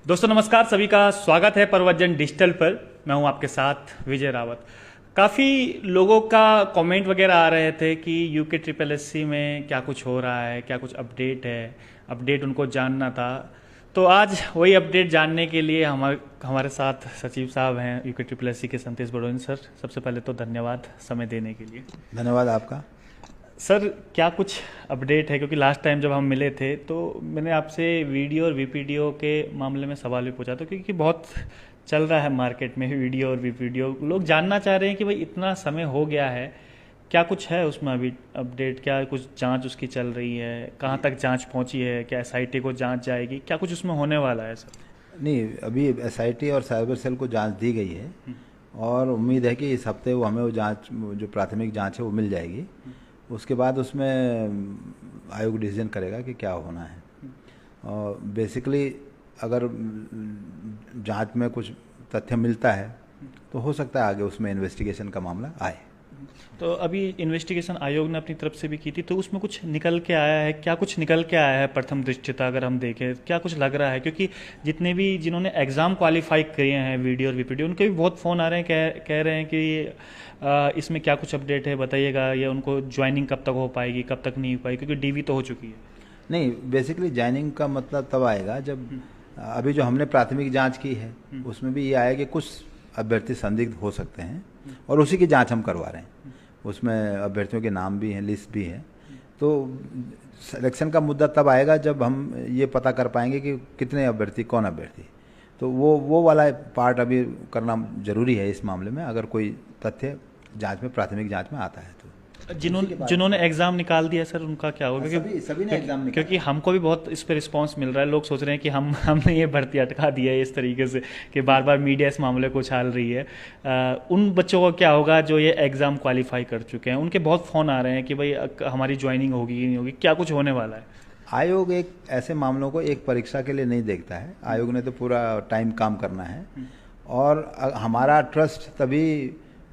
दोस्तों नमस्कार, सभी का स्वागत है प्रवचन डिजिटल पर। मैं हूं आपके साथ विजय रावत। काफ़ी लोगों का कमेंट वगैरह आ रहे थे कि यूके ट्रिपल एससी में क्या कुछ हो रहा है, क्या कुछ अपडेट है, अपडेट उनको जानना था। तो आज वही अपडेट जानने के लिए हमारे साथ सचिव साहब हैं यूके ट्रिपल एससी के संतोष बड़ोनी सर। सबसे पहले तो धन्यवाद समय देने के लिए। धन्यवाद आपका। सर क्या कुछ अपडेट है, क्योंकि लास्ट टाइम जब हम मिले थे तो मैंने आपसे वीडियो और वीपीडीओ के मामले में सवाल भी पूछा था, क्योंकि बहुत चल रहा है मार्केट में वीडियो और वीपीडीओ। लोग जानना चाह रहे हैं कि भाई इतना समय हो गया है, क्या कुछ है उसमें अभी अपडेट, क्या कुछ जांच उसकी चल रही है, कहाँ तक जांच पहुँची है, क्या एसआईटी को जांच जाएगी, क्या कुछ उसमें होने वाला है सर? नहीं, अभी एसआईटी और साइबर सेल को जांच दी गई है और उम्मीद है कि इस हफ्ते वो हमें वो जांच, जो प्राथमिक जांच है वो मिल जाएगी। उसके बाद उसमें आयोग डिसीजन करेगा कि क्या होना है। और बेसिकली अगर जांच में कुछ तथ्य मिलता है तो हो सकता है आगे उसमें इन्वेस्टिगेशन का मामला आए। तो अभी इन्वेस्टिगेशन आयोग ने अपनी तरफ से भी की थी, तो उसमें कुछ निकल के आया है? क्या कुछ निकल के आया है प्रथम दृष्टया अगर हम देखें, क्या कुछ लग रहा है? क्योंकि जिन्होंने एग्ज़ाम क्वालिफाई किए हैं वीडियो और वीपीडीओ, उनके भी बहुत फ़ोन आ रहे हैं, कह रहे हैं कि इसमें क्या कुछ अपडेट है बताइएगा, या उनको ज्वाइनिंग कब तक हो पाएगी, कब तक नहीं हो पाएगी, क्योंकि डीवी तो हो चुकी है। नहीं, बेसिकली ज्वाइनिंग का मतलब तब आएगा जब अभी जो हमने प्राथमिक जांच की है उसमें भी ये आया कि कुछ अभ्यर्थी संदिग्ध हो सकते हैं और उसी की जांच हम करवा रहे हैं। उसमें अभ्यर्थियों के नाम भी हैं, लिस्ट भी है। तो सिलेक्शन का मुद्दा तब आएगा जब हम ये पता कर पाएंगे कि कितने अभ्यर्थी, कौन अभ्यर्थी। तो वो वाला पार्ट अभी करना जरूरी है इस मामले में, अगर कोई तथ्य जांच में, प्राथमिक जांच में आता है तो। जिन्होंने एग्जाम निकाल दिया सर, उनका क्या होगा? सभी ने एग्जाम निकाला। क्योंकि हमको भी बहुत इस पर रिस्पांस मिल रहा है। लोग सोच रहे हैं कि हमने ये भर्ती अटका दिया है इस तरीके से, कि बार बार मीडिया इस मामले को उछाल रही है। उन बच्चों को क्या होगा जो ये एग्जाम क्वालिफाई कर चुके हैं? उनके बहुत फ़ोन आ रहे हैं कि भाई हमारी ज्वाइनिंग होगी कि नहीं होगी, क्या कुछ होने वाला है? आयोग एक ऐसे मामलों को एक परीक्षा के लिए नहीं देखता है। आयोग ने तो पूरा टाइम काम करना है और हमारा ट्रस्ट तभी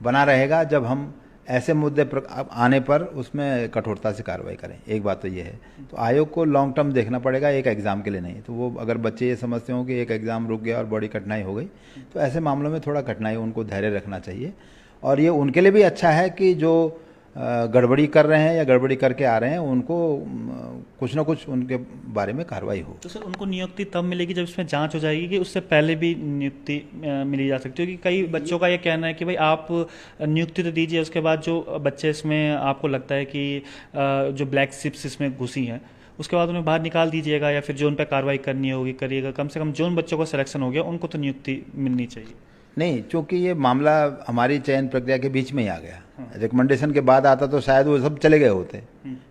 बना रहेगा जब हम ऐसे मुद्दे पर आने पर उसमें कठोरता से कार्रवाई करें। एक बात तो ये है। तो आयोग को लॉन्ग टर्म देखना पड़ेगा, एक एग्ज़ाम के लिए नहीं। तो वो अगर बच्चे ये समझते हो कि एक एग्ज़ाम रुक गया और बड़ी कठिनाई हो गई, तो ऐसे मामलों में थोड़ा कठिनाई, उनको धैर्य रखना चाहिए। और ये उनके लिए भी अच्छा है कि जो गड़बड़ी कर रहे हैं या गड़बड़ी करके आ रहे हैं, उनको कुछ ना कुछ उनके बारे में कार्रवाई हो। तो सर उनको नियुक्ति तब मिलेगी जब इसमें जांच हो जाएगी, कि उससे पहले भी नियुक्ति मिली जा सकती है? क्योंकि कई बच्चों का ये कहना है कि भाई आप नियुक्ति तो दीजिए, उसके बाद जो बच्चे इसमें आपको लगता है कि जो ब्लैक शिप्स इसमें घुसी हैं, उसके बाद उन्हें बाहर निकाल दीजिएगा, या फिर जो उन पर कार्रवाई करनी होगी करिएगा। कम से कम जो उन बच्चों का सिलेक्शन हो गया उनको तो नियुक्ति मिलनी चाहिए। नहीं, चूंकि ये मामला हमारी चयन प्रक्रिया के बीच में ही आ गया। रिकमेंडेशन के बाद आता तो शायद वो सब चले गए होते,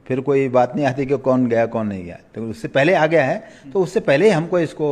फिर कोई बात नहीं आती कि कौन गया कौन नहीं गया। तो उससे पहले आ गया है, तो उससे पहले ही हमको इसको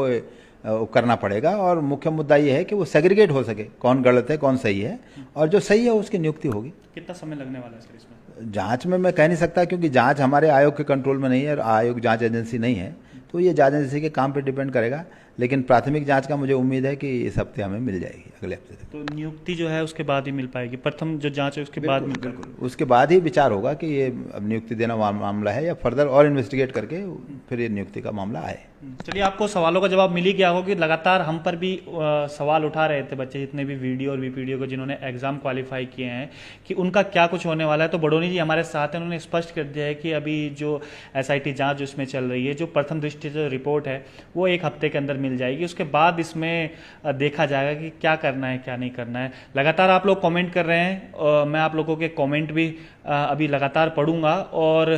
करना पड़ेगा। और मुख्य मुद्दा ये है कि वो सेग्रीगेट हो सके, कौन गलत है कौन सही है, और जो सही है उसकी नियुक्ति होगी। कितना समय लगने वाला है सर इसमें? जांच में मैं कह नहीं सकता, क्योंकि जांच हमारे आयोग के कंट्रोल में नहीं है और आयोग जांच एजेंसी नहीं है। तो ये जांच एजेंसी के काम पे डिपेंड करेगा। लेकिन प्राथमिक जांच का मुझे उम्मीद है कि इस हफ्ते हमें मिल जाएगी, अगले हफ्ते तक। तो नियुक्ति जो है उसके बाद ही मिल पाएगी? प्रथम जो जांच है उसके बाद मिल पाएगी? बिल्कुल, उसके बाद ही विचार होगा कि ये अब नियुक्ति देना मामला है या फर्दर और इन्वेस्टिगेट करके फिर ये नियुक्ति का मामला आए। चलिए, आपको सवालों का जवाब मिल ही गया होगा कि लगातार हम पर भी सवाल उठा रहे थे बच्चे, जितने भी वीडियो और वीपीडीओ को जिन्होंने एग्जाम क्वालिफाई किए हैं, कि उनका क्या कुछ होने वाला है। तो बड़ोनी जी हमारे साथ हैं, उन्होंने स्पष्ट कर दिया है कि अभी जो एसआईटी जांच जो इसमें चल रही है, जो प्रथम दृष्टि जो रिपोर्ट है वो एक हफ्ते के अंदर मिल जाएगी। उसके बाद इसमें देखा जाएगा कि क्या करना है क्या नहीं करना है। लगातार आप लोग कमेंट कर रहे हैं, मैं आप लोगों के कमेंट भी अभी लगातार पढ़ूंगा, और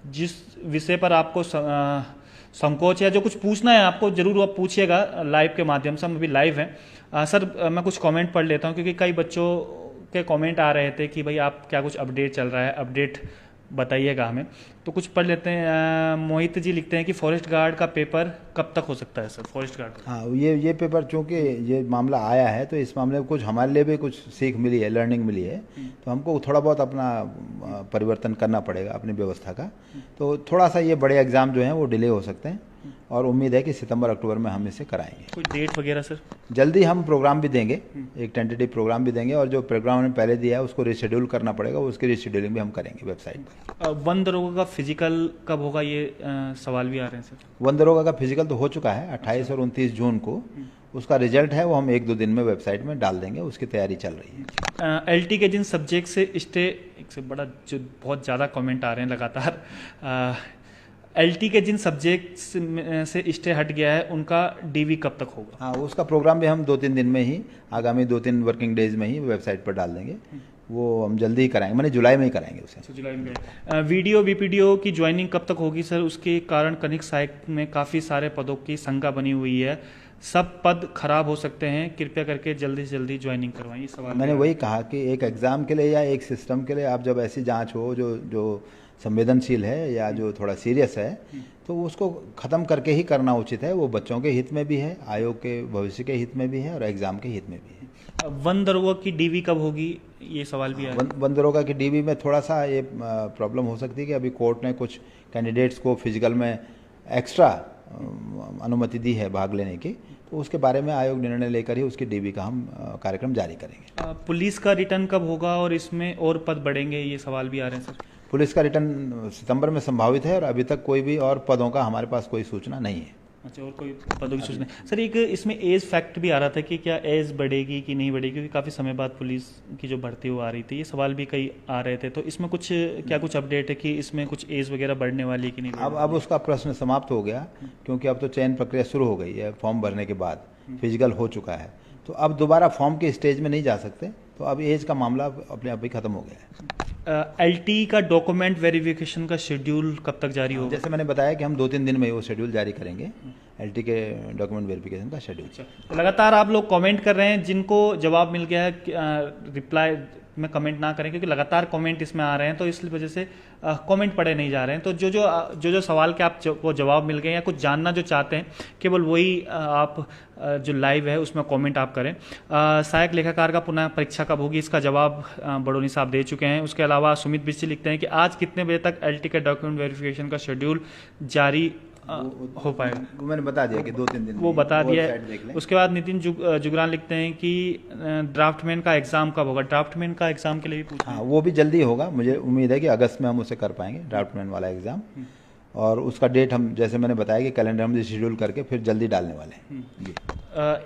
जिस विषय पर आपको संकोच या जो कुछ पूछना है आपको, जरूर आप पूछिएगा लाइव के माध्यम से। हम अभी लाइव हैं। सर मैं कुछ कमेंट पढ़ लेता हूं, क्योंकि कई बच्चों के कमेंट आ रहे थे कि भाई आप क्या कुछ अपडेट चल रहा है, अपडेट बताइएगा हमें। तो कुछ पढ़ लेते हैं। मोहित जी लिखते हैं कि फॉरेस्ट गार्ड का पेपर कब तक हो सकता है सर? फॉरेस्ट गार्ड का, हाँ, ये पेपर चूंकि ये मामला आया है तो इस मामले में कुछ हमारे लिए भी कुछ सीख मिली है, लर्निंग मिली है। तो हमको थोड़ा बहुत अपना परिवर्तन करना पड़ेगा अपनी व्यवस्था का। तो थोड़ा सा ये बड़े एग्जाम जो हैं वो डिले हो सकते हैं। और उम्मीद है कि सितंबर अक्टूबर में हम इसे कराएंगे। कोई डेट वगैरह सर? जल्दी हम प्रोग्राम भी देंगे, एक टेंटेटिव प्रोग्राम भी देंगे, और जो प्रोग्राम हमने पहले दिया है उसको रिशेड्यूल करना पड़ेगा, उसकी रिशेड्यूलिंग भी हम करेंगे वेबसाइट पर। वन दरोगा का फिजिकल कब होगा, ये सवाल भी आ रहे हैं सर। वन दरोगा का फिजिकल तो हो चुका है 28 और 29 जून को, उसका रिजल्ट है वो हम 1-2 दिन में वेबसाइट में डाल देंगे, उसकी तैयारी चल रही है। एलटी के जिन सब्जेक्ट से स्टे, एक से बड़ा जो बहुत ज़्यादा कमेंट आ रहे हैं लगातार, एलटी के जिन सब्जेक्ट से स्टे हट गया है उनका डीवी कब तक होगा? हाँ, उसका प्रोग्राम भी हम 2-3 दिन में ही, आगामी 2-3 वर्किंग डेज में ही वेबसाइट पर डाल देंगे। वो हम जल्दी ही कराएंगे, मैंने जुलाई में ही कराएंगे उसे। जुलाई में। वीडियो वीपीडीओ की ज्वाइनिंग कब तक होगी सर? उसके कारण कनिक सहायक में काफ़ी सारे पदों की शंका बनी हुई है, सब पद खराब हो सकते हैं, कृपया करके जल्दी से जल्दी ज्वाइनिंग करवाएं। सवाल मैंने वही कहा कि एक एग्ज़ाम के लिए या एक सिस्टम के लिए आप जब ऐसी जांच हो जो संवेदनशील है या जो थोड़ा सीरियस है, तो उसको ख़त्म करके ही करना उचित है। वो बच्चों के हित में भी है, आयोग के भविष्य के हित में भी है और एग्ज़ाम के हित में भी है। वन दरोगा की डीवी कब होगी, ये सवाल भी आया। वन दरोगा की डीवी में थोड़ा सा ये प्रॉब्लम हो सकती है कि अभी कोर्ट ने कुछ कैंडिडेट्स को फिजिकल में एक्स्ट्रा अनुमति दी है भाग लेने की, तो उसके बारे में आयोग निर्णय लेकर ही उसकी डीवी का हम कार्यक्रम जारी करेंगे। पुलिस का रिटर्न कब होगा और इसमें और पद बढ़ेंगे, ये सवाल भी आ रहे हैं सर। पुलिस का रिटर्न सितंबर में संभावित है और अभी तक कोई भी और पदों का हमारे पास कोई सूचना नहीं है। अच्छा, और कोई पदों की सूचना सर? एक इसमें एज फैक्ट भी आ रहा था कि क्या एज बढ़ेगी कि नहीं बढ़ेगी, क्योंकि काफ़ी समय बाद पुलिस की जो भर्ती वो आ रही थी, ये सवाल भी कई आ रहे थे, तो इसमें कुछ कुछ अपडेट है कि इसमें कुछ एज वगैरह बढ़ने वाली है कि नहीं? अब उसका प्रश्न समाप्त हो गया, क्योंकि अब तो चयन प्रक्रिया शुरू हो गई है, फॉर्म भरने के बाद फिजिकल हो चुका है, तो अब दोबारा फॉर्म के स्टेज में नहीं जा सकते, तो अब एज का मामला अपने आप ही खत्म हो गया है। एलटी का डॉक्यूमेंट वेरिफिकेशन का शेड्यूल कब तक जारी होगा? जैसे मैंने बताया कि हम 2-3 दिन में ही वो शेड्यूल जारी करेंगे, एलटी के डॉक्यूमेंट वेरिफिकेशन का शेड्यूल। तो लगातार आप लोग कमेंट कर रहे हैं, जिनको जवाब मिल गया है रिप्लाई में कमेंट ना करें, क्योंकि लगातार कमेंट इसमें आ रहे हैं, तो इस वजह से कमेंट पढ़े नहीं जा रहे हैं। तो जो सवाल के आपको जवाब मिल गए या कुछ जानना जो चाहते हैं, केवल वही आप जो लाइव है उसमें कमेंट आप करें। सहायक लेखाकार का पुनः परीक्षा कब होगी, इसका जवाब बड़ोनी साहब दे चुके हैं। उसके अलावा सुमित बिस्सी लिखते हैं कि आज कितने बजे तक एलटी के डॉक्यूमेंट वेरिफिकेशन का शेड्यूल जारी हो पाएगा? वो मैंने बता दिया कि 2-3 दिन वो बता दिया है। उसके बाद नितिन जुगरान लिखते हैं कि ड्राफ्टमैन का एग्जाम कब होगा? ड्राफ्टमैन का एग्जाम के लिए भी पूछा। हाँ, वो भी जल्दी होगा, मुझे उम्मीद है कि अगस्त में हम उसे कर पाएंगे ड्राफ्टमैन वाला एग्ज़ाम, और उसका डेट हम जैसे मैंने बताया कि कैलेंडर में शेड्यूल करके फिर जल्दी डालने वाले हैं जी।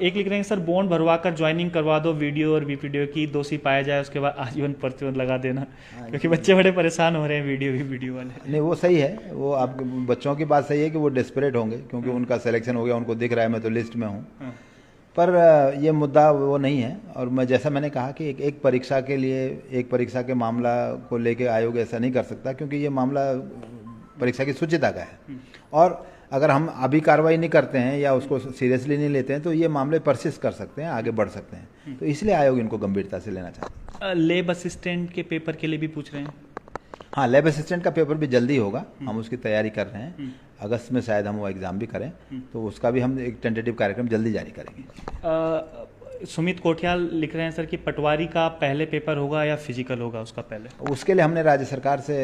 एक लिख रहे हैं सर, बॉन्ड भरवा कर ज्वाइनिंग करवा दो, वीडियो और वीपीडीओ की दोषी पाया जाए उसके बाद आजीवन प्रतिबंध लगा देना, क्योंकि बच्चे बड़े परेशान हो रहे हैं वीडियो वाले। नहीं, वो सही है, वो आपके बच्चों की बात सही है कि वो डेस्परेट होंगे, क्योंकि उनका सिलेक्शन हो गया, उनको दिख रहा है मैं तो लिस्ट में हूँ, पर ये मुद्दा वो नहीं है। और मैं जैसा मैंने कहा कि एक परीक्षा के लिए, एक परीक्षा के मामला को लेके आयोग ऐसा नहीं कर सकता, क्योंकि ये मामला परीक्षा की शुचिता का है, और अगर हम अभी कार्रवाई नहीं करते हैं या उसको सीरियसली नहीं लेते हैं तो ये मामले परसिस्ट कर सकते हैं, आगे बढ़ सकते हैं, तो इसलिए आयोग इनको गंभीरता से लेना चाहता है। लैब असिस्टेंट के पेपर के लिए भी पूछ रहे हैं। हाँ, लैब असिस्टेंट का पेपर भी जल्दी होगा, हम उसकी तैयारी कर रहे हैं, अगस्त में शायद हम वो एग्ज़ाम भी करें, तो उसका भी हम एक टेंटेटिव कार्यक्रम जल्दी जारी करेंगे। सुमित कोठियाल लिख रहे हैं सर कि पटवारी का पहले पेपर होगा या फिजिकल होगा उसका पहले? उसके लिए हमने राज्य सरकार से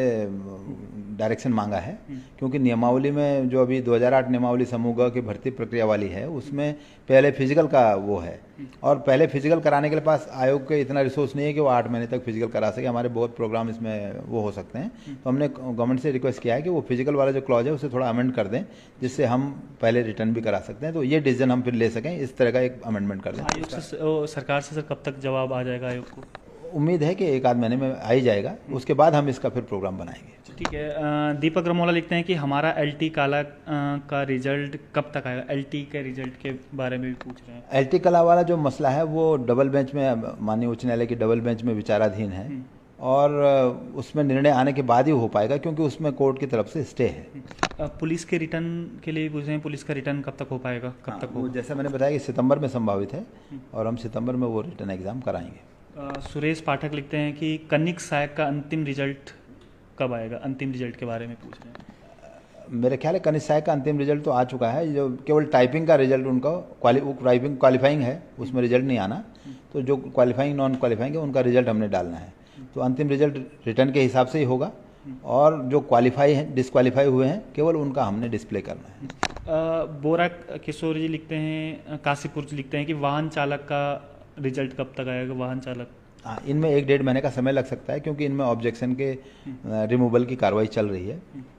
डायरेक्शन मांगा है, क्योंकि नियमावली में जो अभी 2008 नियमावली समूह ग की भर्ती प्रक्रिया वाली है, उसमें पहले फिजिकल का वो है, और पहले फिजिकल कराने के लिए पास आयोग के इतना रिसोर्स नहीं है कि वो 8 महीने तक फिजिकल करा सके। हमारे बहुत प्रोग्राम इसमें वो हो सकते हैं, तो हमने गवर्नमेंट से रिक्वेस्ट किया है कि वो फिजिकल वाला जो क्लॉज है उसे थोड़ा अमेंड कर दें, जिससे हम पहले रिटर्न भी करा सकते हैं, तो ये डिसीजन हम फिर ले सकें, इस तरह का एक अमेंडमेंट कर दें। सरकार से सर कब तक जवाब आ जाएगा आयोग को? उम्मीद है कि 1-8 महीने में आ ही जाएगा, उसके बाद हम इसका फिर प्रोग्राम बनाएंगे। ठीक है। दीपक रमोला लिखते हैं कि हमारा एलटी काला का रिजल्ट कब तक आएगा? एलटी के रिजल्ट के बारे में भी पूछ रहे हैं। एलटी कला वाला जो मसला है वो डबल बेंच में, माननीय उच्च न्यायालय की डबल बेंच में विचाराधीन है, और उसमें निर्णय आने के बाद ही हो पाएगा, क्योंकि उसमें कोर्ट की तरफ से स्टे है। पुलिस के रिटर्न के लिए पूछ रहे हैं, पुलिस का रिटर्न कब तक हो पाएगा, कब तक होगा? जैसा मैंने बताया कि सितंबर में संभावित है, और हम सितंबर में वो रिटर्न एग्जाम कराएंगे। सुरेश पाठक लिखते हैं कि कनिक सहायक का अंतिम रिजल्ट कब आएगा? अंतिम रिजल्ट के बारे में पूछ रहे हैं। मेरे ख्याल है कनिक सहायक का अंतिम रिजल्ट तो आ चुका है, जो केवल टाइपिंग का रिजल्ट उनका टाइपिंग क्वालिफाइंग है, उसमें रिजल्ट नहीं आना, तो जो क्वालिफाइंग नॉन क्वालिफाइंग है उनका रिजल्ट हमने डालना है, तो अंतिम रिजल्ट रिटर्न के हिसाब से ही होगा, और जो क्वालिफाई हैं, डिसक्वालीफाई हुए हैं, केवल उनका हमने डिस्प्ले करना है। बोरा किशोर जी लिखते हैं, काशीपुर जी लिखते हैं कि वाहन चालक का रिजल्ट कब तक आएगा, वाहन चालक। हाँ, इनमें 1-1.5 महीने का समय लग सकता है, क्योंकि इनमें ऑब्जेक्शन के रिमूवल की कार्रवाई चल रही है,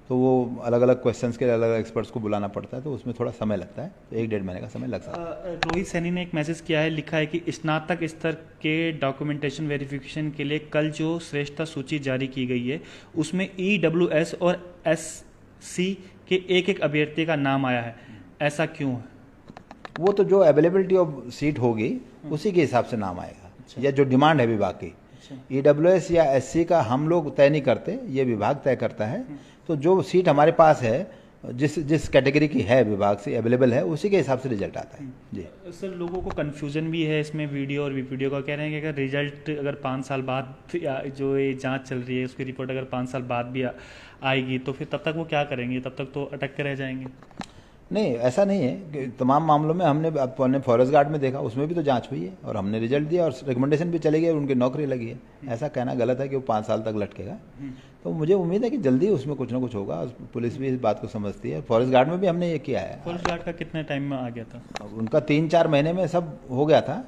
तो वो अलग अलग क्वेश्चंस के अलग अलग एक्सपर्ट्स को बुलाना पड़ता है, तो उसमें थोड़ा समय लगता है, तो 1-1.5 महीने का समय लग सकता है। रोहित सैनी ने एक मैसेज किया है, लिखा है कि स्नातक स्तर के डॉक्यूमेंटेशन वेरिफिकेशन के लिए कल जो श्रेष्ठता सूची जारी की गई है उसमें EWS और SC के एक अभ्यर्थी का नाम आया है, ऐसा क्यों है? वो तो जो अवेलेबिलिटी ऑफ सीट होगी उसी के हिसाब से नाम आएगा, या जो डिमांड है विभाग की। EWS या SC का हम लोग तय नहीं करते, ये विभाग तय करता है। तो जो सीट हमारे पास है, जिस कैटेगरी की है विभाग से अवेलेबल है, उसी के हिसाब से रिजल्ट आता है जी। सर, लोगों को कन्फ्यूजन भी है इसमें, वीडियो और वीडियो का कह रहे हैं कि अगर रिजल्ट अगर 5 साल बाद जो ये जांच चल रही है उसकी रिपोर्ट अगर 5 साल बाद भी आएगी तो फिर तब तक वो क्या करेंगे, तब तक तो अटक के रह जाएंगे। नहीं, ऐसा नहीं है कि तमाम मामलों में अपने फॉरेस्ट गार्ड में देखा, उसमें भी तो जांच हुई है और हमने रिजल्ट दिया और रिकमेंडेशन भी चली गई और उनकी नौकरी लगी है। ऐसा कहना गलत है कि वो 5 साल तक लटकेगा। तो मुझे उम्मीद है कि जल्दी उसमें कुछ ना कुछ होगा। पुलिस भी इस बात को समझती है। फॉरेस्ट गार्ड में भी हमने ये किया है। फॉरेस्ट गार्ड का कितने टाइम में आ गया था? उनका 3-4 महीने में सब हो गया था।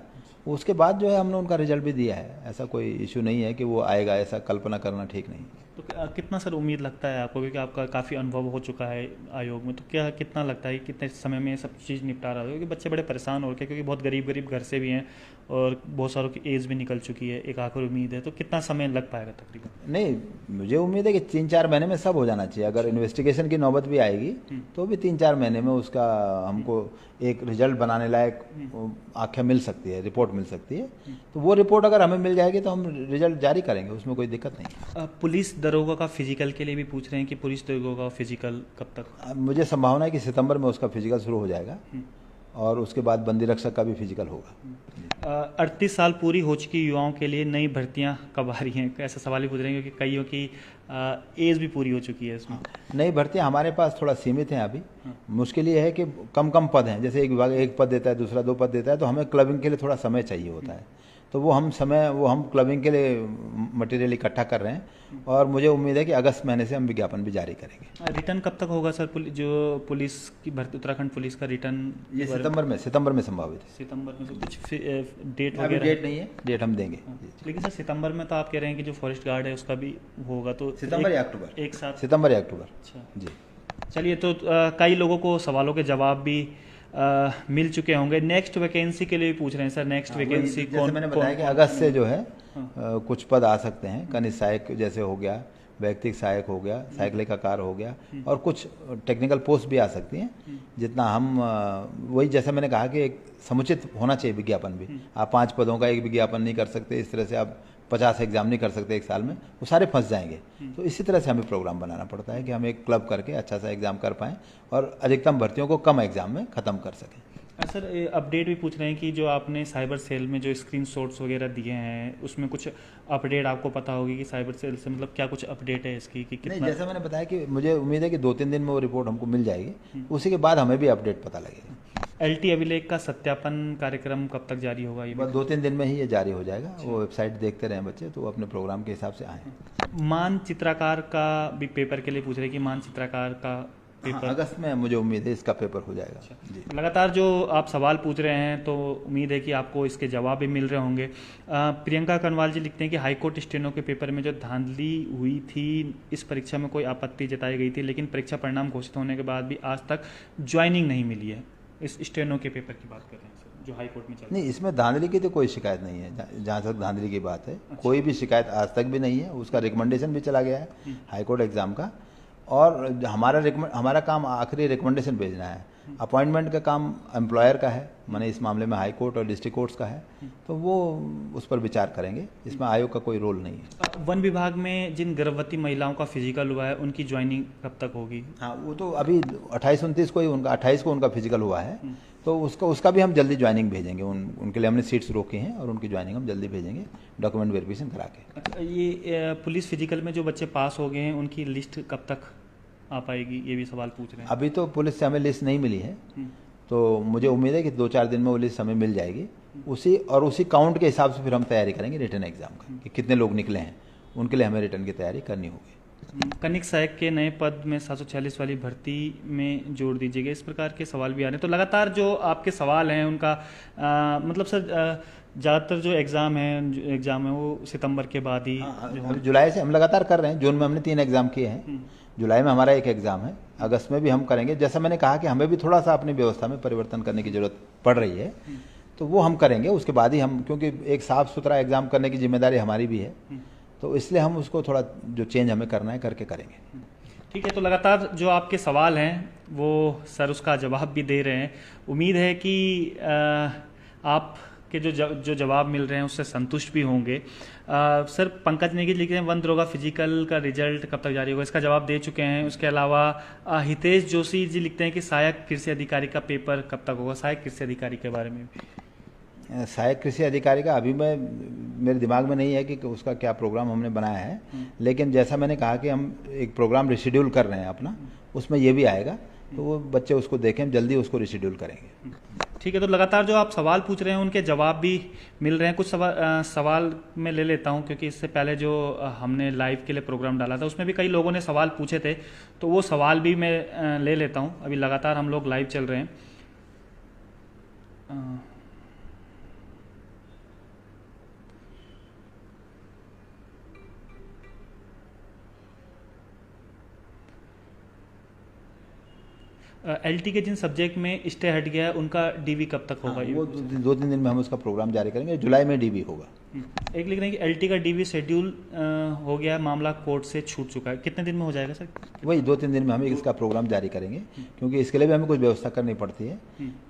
उसके बाद जो है हमने उनका रिजल्ट भी दिया है। ऐसा कोई इशू नहीं है कि वो आएगा, ऐसा कल्पना करना ठीक नहीं। तो कितना सर उम्मीद लगता है आपको, क्योंकि आपका काफ़ी अनुभव हो चुका है आयोग में, तो क्या कितना लगता है कि कितने समय में ये सब चीज़ निपटा रहा है? क्योंकि बच्चे बड़े परेशान हो रखे, क्योंकि बहुत गरीब घर से भी हैं और बहुत सारों की एज भी निकल चुकी है, एक आखिर उम्मीद है, तो कितना समय लग पाएगा तकरीबन? नहीं, मुझे उम्मीद है कि 3-4 महीने में सब हो जाना चाहिए। अगर इन्वेस्टिगेशन की नौबत भी आएगी तो भी 3-4 महीने में उसका हमको एक रिजल्ट बनाने लायक आख्या मिल सकती है, रिपोर्ट मिल सकती है। तो वो रिपोर्ट अगर हमें मिल जाएगी तो हम रिजल्ट जारी करेंगे, उसमें कोई दिक्कत नहीं। पुलिस दरोगा का फिजिकल के लिए भी पूछ रहे हैं कि पुलिस दरोगा का फिजिकल कब तक? मुझे संभावना है कि सितंबर में उसका फिजिकल शुरू हो जाएगा और उसके बाद बंदी रक्षक का भी फिजिकल होगा। 38 साल पूरी हो चुकी युवाओं के लिए नई भर्तियां कब आ रही हैं? ऐसा सवाल ही पूछ रहे हैं, क्योंकि कईयों की एज भी पूरी हो चुकी है इसमें। नई भर्तियां हमारे पास थोड़ा सीमित हैं अभी। मुश्किल ये है कि कम पद हैं। जैसे एक विभाग 1 पद देता है, दूसरा 2 पद देता है, तो हमें क्लबिंग के लिए थोड़ा समय चाहिए होता है। तो वो हम क्लबिंग के लिए मटेरियल इकट्ठा कर रहे हैं और मुझे उम्मीद है कि अगस्त महीने से हम विज्ञापन भी जारी करेंगे। रिटर्न कब तक होगा सर? जो पुलिस की भर्ती, उत्तराखंड पुलिस का रिटर्न ये सितंबर में संभावित है। सितंबर में? तो कुछ डेट अभी वगैरह? डेट नहीं है, डेट हम देंगे। लेकिन सर सितंबर में तो आप कह रहे हैं कि जो फॉरेस्ट गार्ड है उसका भी होगा, तो सितंबर या अक्टूबर, एक साथ? सितंबर या अक्टूबर। अच्छा जी, चलिए। तो कई लोगों को सवालों के जवाब भी मिल चुके होंगे। नेक्स्ट वैकेंसी के लिए भी पूछ रहे हैं सर, नेक्स्ट वैकेंसी जैसे मैंने बताया कि अगस्त से जो है कुछ पद आ सकते हैं। कनिष्ठ सहायक जैसे हो गया, व्यक्तिगत सहायक हो गया, साइकिल लेखाकार हो गया, और कुछ टेक्निकल पोस्ट भी आ सकती हैं। जितना हम वही जैसा मैंने कहा कि एक समुचित होना चाहिए विज्ञापन भी। आप 5 पदों का एक विज्ञापन नहीं कर सकते, इस तरह से आप 50 एग्जाम नहीं कर सकते एक साल में, वो सारे फंस जाएंगे। तो इसी तरह से हमें प्रोग्राम बनाना पड़ता है कि हम एक क्लब करके अच्छा सा एग्जाम कर पाएँ और अधिकतम भर्तियों को कम एग्जाम में ख़त्म कर सकें। सर अपडेट भी पूछ रहे हैं कि जो आपने साइबर सेल में जो स्क्रीनशॉट्स वगैरह दिए हैं उसमें कुछ अपडेट आपको पता होगी कि साइबर सेल से मतलब क्या कुछ अपडेट है इसकी कि कितना? नहीं, जैसा मैंने बताया कि मुझे उम्मीद है कि 2-3 दिन में वो रिपोर्ट हमको मिल जाएगी, उसी के बाद हमें भी अपडेट पता लगेगा। LT अभिलेख का सत्यापन कार्यक्रम कब तक जारी होगा? ये बस 2-3 दिन में ही ये जारी हो जाएगा। वो वेबसाइट देखते रहें बच्चे, तो अपने प्रोग्राम के हिसाब से आएँ। मानचित्रकार का भी पेपर के लिए पूछ रहे हैं कि मानचित्रकार का पेपर अगस्त में मुझे उम्मीद है इसका पेपर हो जाएगा। जी। लगातार जो आप सवाल पूछ रहे हैं तो उम्मीद है कि आपको इसके जवाब भी मिल रहे होंगे। प्रियंका कनवाल जी लिखते हैं कि हाईकोर्ट स्टेनो के पेपर में जो धांधली हुई थी, इस परीक्षा में कोई आपत्ति जताई गई थी, लेकिन परीक्षा परिणाम घोषित होने के बाद भी आज तक ज्वाइनिंग नहीं मिली है। इस स्टेनो के पेपर की बात कर रहे हैं सर, जो हाईकोर्ट में चल रहा है। नहीं, इसमें धांधली की तो कोई शिकायत नहीं है। जहाँ तक धांधली की बात है, कोई भी शिकायत आज तक भी नहीं है। उसका रिकमेंडेशन भी चला गया है हाईकोर्ट एग्जाम का, और हमारा काम आखिरी रिकमेंडेशन भेजना है। अपॉइंटमेंट का काम एम्प्लॉयर का है, माने इस मामले में हाई कोर्ट और डिस्ट्रिक्ट कोर्ट्स का है, तो वो उस पर विचार करेंगे। इसमें आयोग का कोई रोल नहीं है। वन विभाग में जिन गर्भवती महिलाओं का फिजिकल हुआ है उनकी ज्वाइनिंग कब तक होगी? हाँ, वो तो अभी 28-29 को ही उनका 28 को उनका फिजिकल हुआ है, तो उसका भी हम जल्दी ज्वाइनिंग भेजेंगे। उनके लिए हमने सीट्स रोकी हैं और उनकी ज्वाइनिंग हम जल्दी भेजेंगे डॉक्यूमेंट वेरिफिकेशन करा के। अच्छा, ये पुलिस फिजिकल में जो बच्चे पास हो गए हैं उनकी लिस्ट कब तक आ पाएगी, ये भी सवाल पूछ रहे हैं। अभी तो पुलिस से हमें लिस्ट नहीं मिली है, तो मुझे उम्मीद है कि 2-4 दिन में वो लिस्ट हमें मिल जाएगी। उसी काउंट के हिसाब से फिर हम तैयारी करेंगे रिटर्न एग्जाम का, कि कितने लोग निकले हैं, उनके लिए हमें रिटर्न की तैयारी करनी होगी। कनिक सहायक के नए पद में 746 वाली भर्ती में जोड़ दीजिएगा, इस प्रकार के सवाल भी आ रहे हैं। तो लगातार जो आपके सवाल हैं उनका मतलब सर ज़्यादातर जो एग्ज़ाम है वो सितंबर के बाद ही अभी जुलाई से हम लगातार कर रहे हैं। जून में हमने 3 एग्ज़ाम किए हैं, जुलाई में हमारा 1 एग्ज़ाम है, अगस्त में भी हम करेंगे। जैसा मैंने कहा कि हमें भी थोड़ा सा अपनी व्यवस्था में परिवर्तन करने की ज़रूरत पड़ रही है, तो वो हम करेंगे। उसके बाद ही हम, क्योंकि एक साफ़ सुथरा एग्ज़ाम करने की जिम्मेदारी हमारी भी है, तो इसलिए हम उसको थोड़ा जो चेंज हमें करना है करके करेंगे। ठीक है, तो लगातार जो आपके सवाल हैं वो सर उसका जवाब भी दे रहे हैं। उम्मीद है कि आपके जो जवाब मिल रहे हैं उससे संतुष्ट भी होंगे। सर पंकज नेगी लिखते हैं वन दरोगा फिजिकल का रिजल्ट कब तक जारी होगा, इसका जवाब दे चुके हैं। उसके अलावा हितेश जोशी जी लिखते हैं कि सहायक कृषि अधिकारी का पेपर कब तक होगा, सहायक कृषि अधिकारी के बारे में। सहायक कृषि अधिकारी का अभी मेरे दिमाग में नहीं है कि उसका क्या प्रोग्राम हमने बनाया है, लेकिन जैसा मैंने कहा कि हम एक प्रोग्राम रिशेड्यूल कर रहे हैं अपना, उसमें ये भी आएगा, तो वो बच्चे उसको देखें, जल्दी उसको रिशेड्यूल करेंगे। ठीक है, तो लगातार जो आप सवाल पूछ रहे हैं उनके जवाब भी मिल रहे हैं। कुछ सवाल मैं ले लेता हूं, क्योंकि इससे पहले जो हमने लाइव के लिए प्रोग्राम डाला था उसमें भी कई लोगों ने सवाल पूछे थे, तो वो सवाल भी मैं ले लेता हूं। अभी लगातार हम लोग लाइव चल रहे हैं। एलटी के जिन सब्जेक्ट में स्टे हट गया है उनका डीवी कब तक होगा? वो 2-3 दिन में हम उसका प्रोग्राम जारी करेंगे, जुलाई में डीवी होगा। एक लिख रहे हैं कि एलटी का डीवी शेड्यूल हो गया, मामला कोर्ट से छूट चुका है, कितने दिन में हो जाएगा सर? वही 2-3 दिन में हम इसका प्रोग्राम जारी करेंगे, क्योंकि इसके लिए भी हमें कुछ व्यवस्था करनी पड़ती है,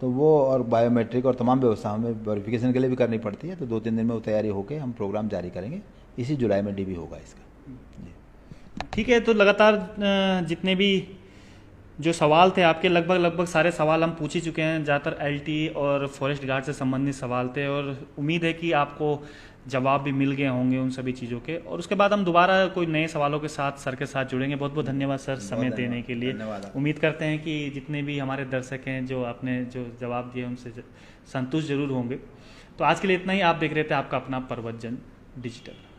तो वो और बायोमेट्रिक और तमाम व्यवस्था हमें वेरिफिकेशन के लिए भी करनी पड़ती है, तो 2-3 दिन में वो तैयारी होकर हम प्रोग्राम जारी करेंगे। इसी जुलाई में डीवी होगा इसका। ठीक है, तो लगातार जितने भी जो सवाल थे आपके, लगभग सारे सवाल हम पूछ ही चुके हैं। ज़्यादातर एलटी और फॉरेस्ट गार्ड से संबंधित सवाल थे, और उम्मीद है कि आपको जवाब भी मिल गए होंगे उन सभी चीज़ों के। और उसके बाद हम दोबारा कोई नए सवालों के साथ सर के साथ जुड़ेंगे। बहुत बहुत धन्यवाद सर समय देने के लिए। उम्मीद करते हैं कि जितने भी हमारे दर्शक हैं जो आपने जो जवाब दिए उनसे संतुष्ट जरूर होंगे। तो आज के लिए इतना ही। आप देख रहे थे आपका अपना प्रवचन डिजिटल।